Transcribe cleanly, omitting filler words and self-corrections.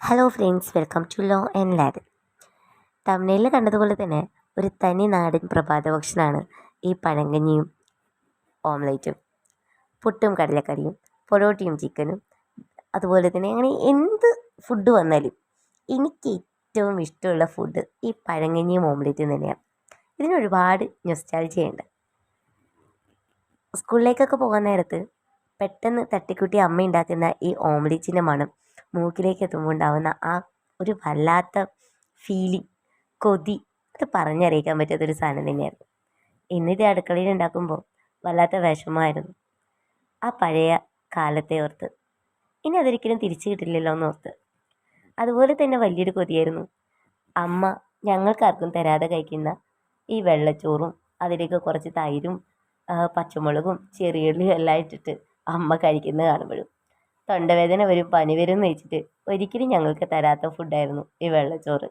Hello friends, welcome to law and lad. തമിഴ്നയിൽ കണ്ടതുപോലെ തന്നെ ഒരു തനി നാടൻ പ്രഭാത ഭക്ഷണമാണ് ഈ പഴങ്കഞ്ഞിയും ഓംലേറ്റും, പുട്ടും കടലക്കറിയും, പൊറോട്ടയും ചിക്കനും. അതുപോലെ തന്നെ അങ്ങനെ എന്ത് ഫുഡ് വന്നാലും എനിക്ക് ഏറ്റവും ഇഷ്ടമുള്ള ഫുഡ് ഈ പഴങ്കഞ്ഞിയും ഓംലേറ്റും തന്നെയാണ്. ഇതിനൊരുപാട് നൊസ്റ്റാൾജിയുണ്ട്. സ്കൂളിലേക്കൊക്കെ പോകാൻ നേരത്ത് പെട്ടെന്ന് തട്ടിക്കൂട്ടി അമ്മ ഉണ്ടാക്കുന്ന ഈ ഓംലേറ്റിൻ്റെ മണം മൂക്കിലേക്ക് എത്തുമ്പോൾ ഉണ്ടാകുന്ന ആ ഒരു വല്ലാത്ത ഫീലിംഗ്, കൊതി, അത് പറഞ്ഞറിയിക്കാൻ പറ്റാത്തൊരു സാധനം തന്നെയായിരുന്നു. ഇന്നിത് അടുക്കളയിൽ ഉണ്ടാക്കുമ്പോൾ വല്ലാത്ത വിഷമമായിരുന്നു. ആ പഴയ കാലത്തെ ഓർത്ത് ഇനി അതൊരിക്കലും തിരിച്ചു കിട്ടില്ലല്ലോ എന്നോർത്ത്. അതുപോലെ തന്നെ വലിയൊരു കൊതിയായിരുന്നു അമ്മ ഞങ്ങൾക്കാർക്കും തരാതെ കഴിക്കുന്ന ഈ വെള്ളച്ചോറും അതിലേക്ക് കുറച്ച് തൈരും പച്ചമുളകും ചെറിയുള്ളിയും എല്ലാം ഇട്ടിട്ട് അമ്മ കഴിക്കുന്നത് കാണുമ്പോഴും. തൊണ്ടവേദന വരും, പനി വരും എന്ന് വെച്ചിട്ട് ഒരിക്കലും ഞങ്ങൾക്ക് തരാത്ത ഫുഡായിരുന്നു ഈ വെള്ളച്ചോറ്.